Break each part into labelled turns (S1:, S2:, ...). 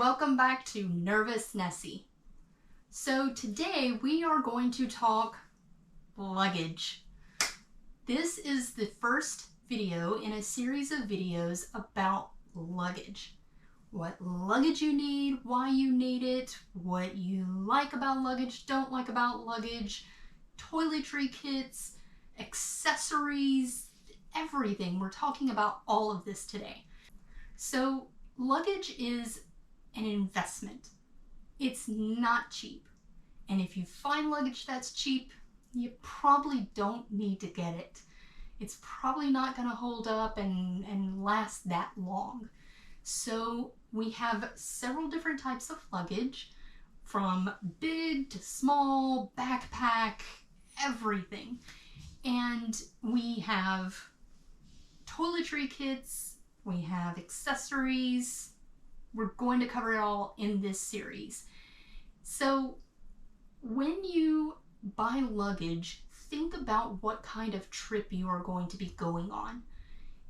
S1: welcome back to Nervous Nessie. So today we are going to talk luggage. This is the first video in a series of videos about luggage. What luggage you need, why you need it, what you like about luggage, don't like about luggage, toiletry kits, accessories, everything. We're talking about all of this today. So luggage is an investment. It's not cheap. And if you find luggage that's cheap, you probably don't need to get it. It's probably not going to hold up and last that long. So we have several different types of luggage, from big to small, backpack, everything. And we have toiletry kits, we have accessories. We're going to cover it all in this series. So when you buy luggage, think about what kind of trip you are going to be going on.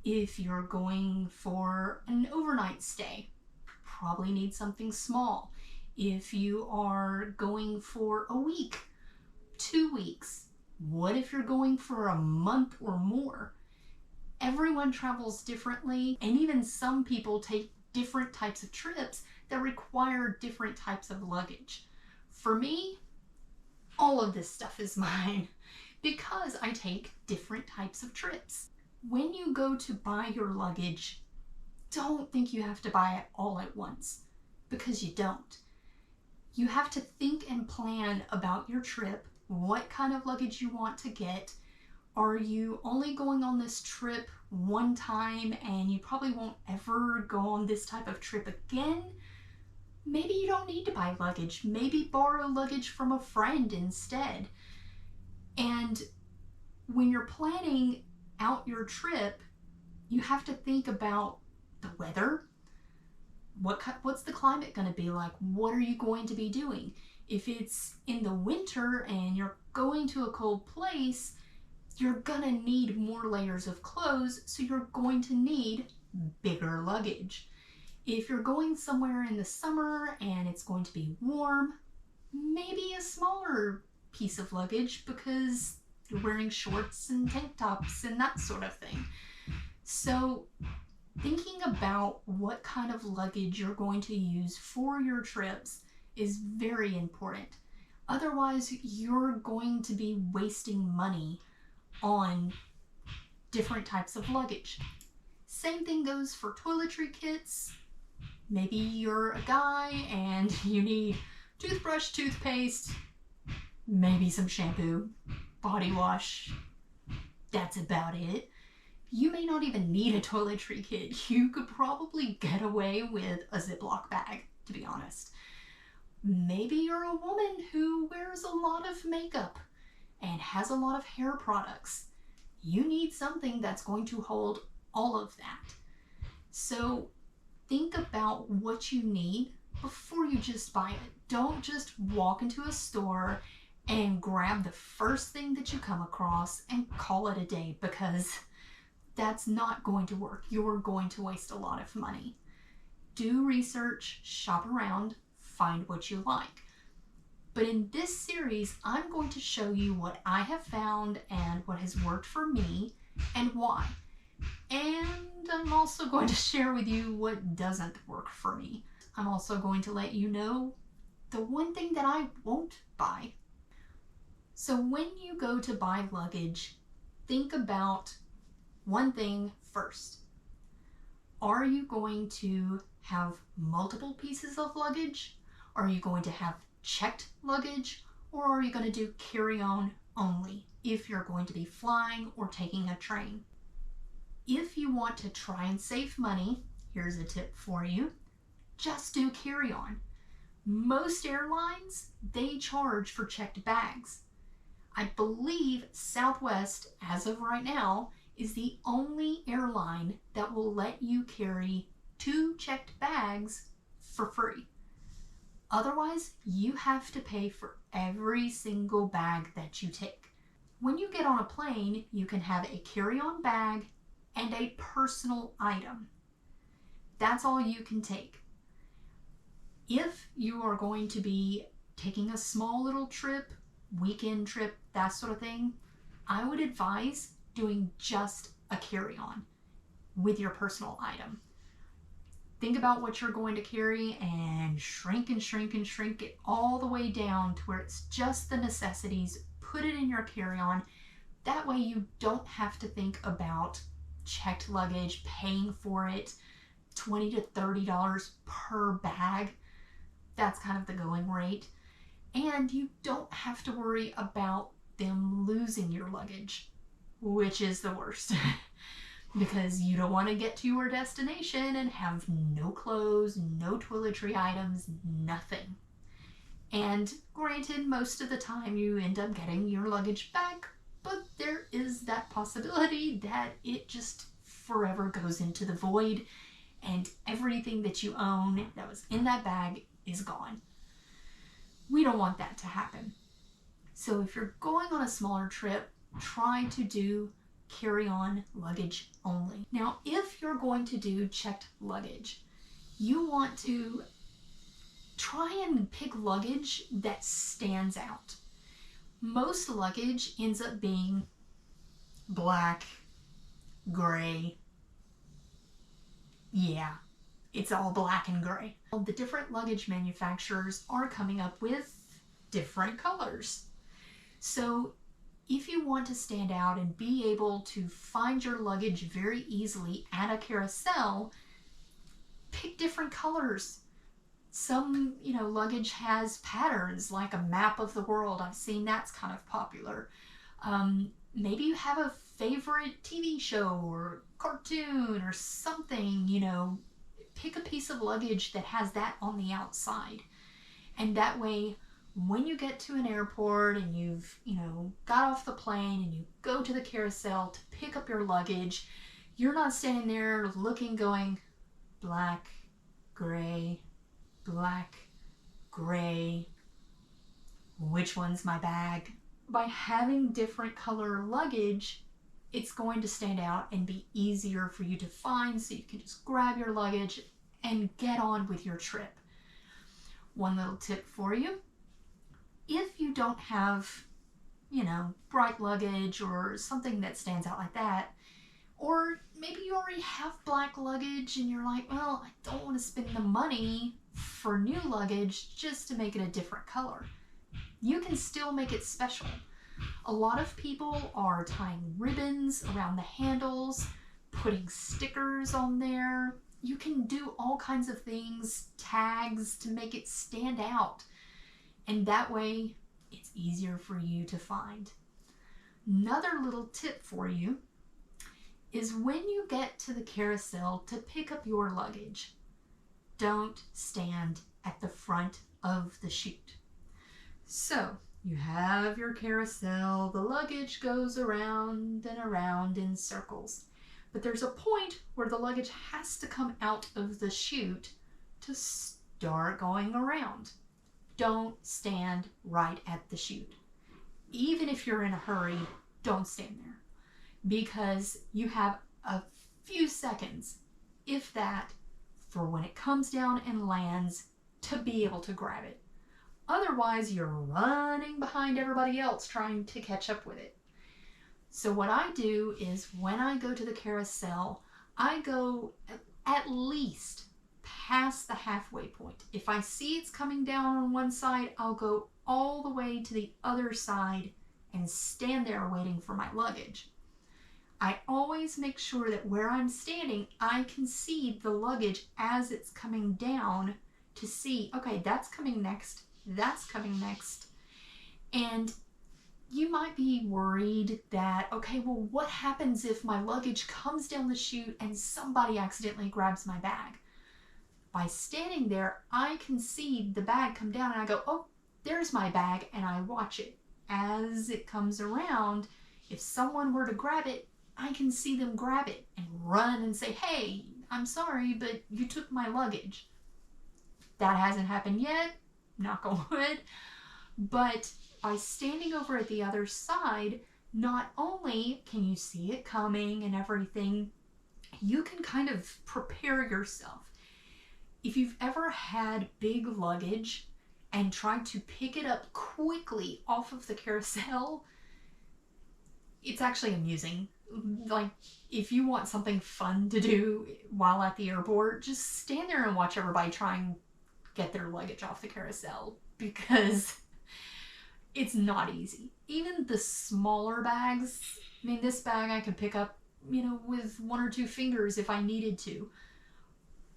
S1: If you're going for an overnight stay, probably need something small. If you are going for a week, 2 weeks, what if you're going for a month or more? Everyone travels differently, and even some people take different types of trips that require different types of luggage. For me, all of this stuff is mine because I take different types of trips. When you go to buy your luggage, don't think you have to buy it all at once, because you don't. You have to think and plan about your trip, what kind of luggage you want to get. Are you only going on this trip one time and you probably won't ever go on this type of trip again? Maybe you don't need to buy luggage. Maybe borrow luggage from a friend instead. And when you're planning out your trip, you have to think about the weather. What's the climate going to be like? What are you going to be doing? If it's in the winter and you're going to a cold place, you're gonna need more layers of clothes, so you're going to need bigger luggage. If you're going somewhere in the summer and it's going to be warm, maybe a smaller piece of luggage because you're wearing shorts and tank tops and that sort of thing. So thinking about what kind of luggage you're going to use for your trips is very important. Otherwise, you're going to be wasting money on different types of luggage. Same thing goes for toiletry kits. Maybe you're a guy and you need toothbrush, toothpaste, maybe some shampoo, body wash. That's about it. You may not even need a toiletry kit. You could probably get away with a Ziploc bag, to be honest. Maybe you're a woman who wears a lot of makeup and has a lot of hair products. You need something that's going to hold all of that. So think about what you need before you just buy it. Don't just walk into a store and grab the first thing that you come across and call it a day, because that's not going to work. You're going to waste a lot of money. Do research, shop around, find what you like. But in this series, I'm going to show you what I have found and what has worked for me and why. And I'm also going to share with you what doesn't work for me. I'm also going to let you know the one thing that I won't buy. So when you go to buy luggage, think about one thing first. Are you going to have multiple pieces of luggage? Are you going to have checked luggage, or are you going to do carry-on only if you're going to be flying or taking a train? If you want to try and save money, here's a tip for you. Just do carry-on. Most airlines, they charge for checked bags. I believe Southwest, as of right now, is the only airline that will let you carry 2 checked bags for free. Otherwise, you have to pay for every single bag that you take. When you get on a plane, you can have a carry-on bag and a personal item. That's all you can take. If you are going to be taking a small little trip, weekend trip, that sort of thing, I would advise doing just a carry-on with your personal item. Think about what you're going to carry and shrink and shrink and shrink it all the way down to where it's just the necessities. Put it in your carry-on. That way you don't have to think about checked luggage, paying for it, $20 to $30 per bag. That's kind of the going rate. And you don't have to worry about them losing your luggage, which is the worst. Because you don't want to get to your destination and have no clothes, no toiletry items, nothing. And granted, most of the time you end up getting your luggage back, but there is that possibility that it just forever goes into the void and everything that you own that was in that bag is gone. We don't want that to happen. So if you're going on a smaller trip, try to do carry-on luggage only. Now, if you're going to do checked luggage, you want to try and pick luggage that stands out. Most luggage ends up being black, gray. Yeah, it's all black and gray. The different luggage manufacturers are coming up with different colors. So if you want to stand out and be able to find your luggage very easily at a carousel, pick different colors. Some, luggage has patterns like a map of the world. I've seen that's kind of popular. Maybe you have a favorite TV show or cartoon or something, pick a piece of luggage that has that on the outside. And that way, when you get to an airport and you've, got off the plane and you go to the carousel to pick up your luggage, you're not standing there looking, going, black, gray, black, gray, which one's my bag? By having different color luggage, it's going to stand out and be easier for you to find, so you can just grab your luggage and get on with your trip. One little tip for you: if you don't have, bright luggage or something that stands out like that, or maybe you already have black luggage and you're like, well, I don't want to spend the money for new luggage just to make it a different color, you can still make it special. A lot of people are tying ribbons around the handles, putting stickers on there. You can do all kinds of things, tags, to make it stand out. And that way, it's easier for you to find. Another little tip for you is when you get to the carousel to pick up your luggage, don't stand at the front of the chute. So, you have your carousel, the luggage goes around and around in circles. But there's a point where the luggage has to come out of the chute to start going around. Don't stand right at the chute. Even if you're in a hurry, don't stand there, because you have a few seconds, if that, for when it comes down and lands to be able to grab it. Otherwise, you're running behind everybody else trying to catch up with it. So what I do is when I go to the carousel, I go at least past the halfway point. If I see it's coming down on one side, I'll go all the way to the other side and stand there waiting for my luggage. I always make sure that where I'm standing, I can see the luggage as it's coming down to see, okay, that's coming next, that's coming next. And you might be worried that, okay, well, what happens if my luggage comes down the chute and somebody accidentally grabs my bag? By standing there, I can see the bag come down and I go, oh, there's my bag, and I watch it. As it comes around, if someone were to grab it, I can see them grab it and run and say, hey, I'm sorry, but you took my luggage. That hasn't happened yet, knock on wood, but by standing over at the other side, not only can you see it coming and everything, you can kind of prepare yourself. If you've ever had big luggage and tried to pick it up quickly off of the carousel, it's actually amusing. Like, if you want something fun to do while at the airport, just stand there and watch everybody try and get their luggage off the carousel, because it's not easy. Even the smaller bags, I mean, this bag I could pick up, with 1 or 2 fingers if I needed to.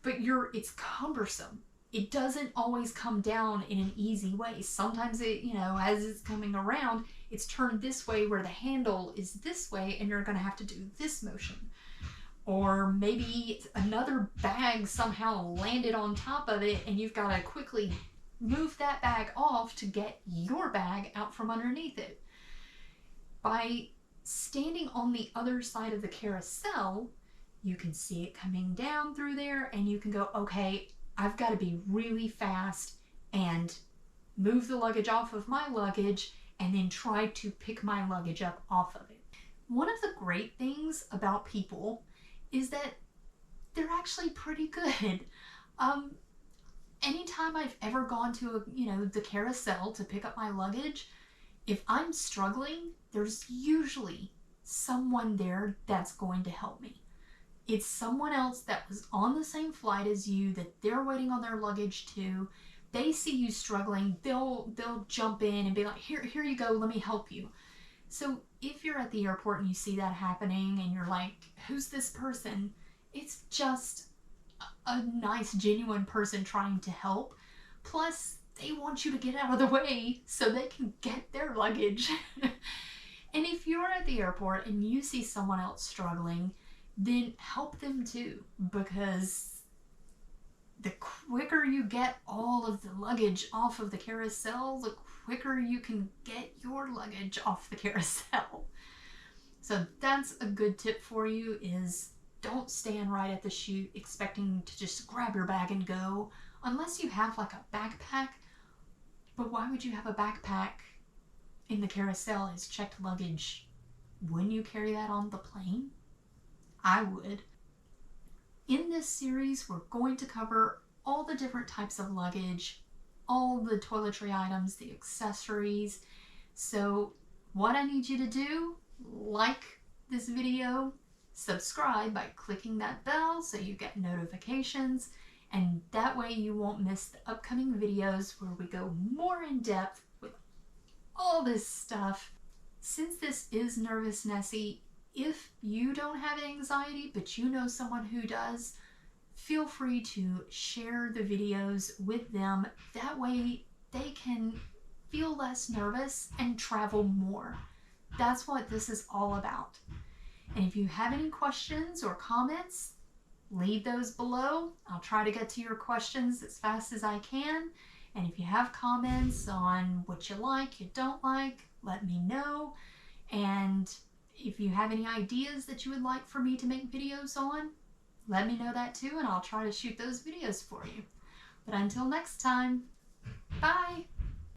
S1: But it's cumbersome. It doesn't always come down in an easy way. Sometimes it, as it's coming around, it's turned this way where the handle is this way and you're going to have to do this motion. Or maybe another bag somehow landed on top of it and you've got to quickly move that bag off to get your bag out from underneath it. By standing on the other side of the carousel, you can see it coming down through there and you can go, okay, I've got to be really fast and move the luggage off of my luggage and then try to pick my luggage up off of it. One of the great things about people is that they're actually pretty good. Anytime I've ever gone to the carousel to pick up my luggage, if I'm struggling, there's usually someone there that's going to help me. It's someone else that was on the same flight as you, that they're waiting on their luggage too. They see you struggling, they'll jump in and be like, here you go, let me help you. So if you're at the airport and you see that happening and you're like, who's this person? It's just a nice, genuine person trying to help. Plus, they want you to get out of the way so they can get their luggage. And if you're at the airport and you see someone else struggling, then help them too, because the quicker you get all of the luggage off of the carousel, the quicker you can get your luggage off the carousel. So that's a good tip for you, is don't stand right at the chute expecting to just grab your bag and go, unless you have like a backpack. But why would you have a backpack in the carousel as checked luggage? Wouldn't you carry that on the plane? I would. In this series, we're going to cover all the different types of luggage, all the toiletry items, the accessories. So what I need you to do, like this video, subscribe by clicking that bell so you get notifications, and that way you won't miss the upcoming videos where we go more in depth with all this stuff. Since this is Nervous Nessie, if you don't have anxiety, but you know someone who does, feel free to share the videos with them. That way they can feel less nervous and travel more. That's what this is all about. And if you have any questions or comments, leave those below. I'll try to get to your questions as fast as I can. And if you have comments on what you like, you don't like, let me know. And if you have any ideas that you would like for me to make videos on, let me know that too, and I'll try to shoot those videos for you. But until next time, bye!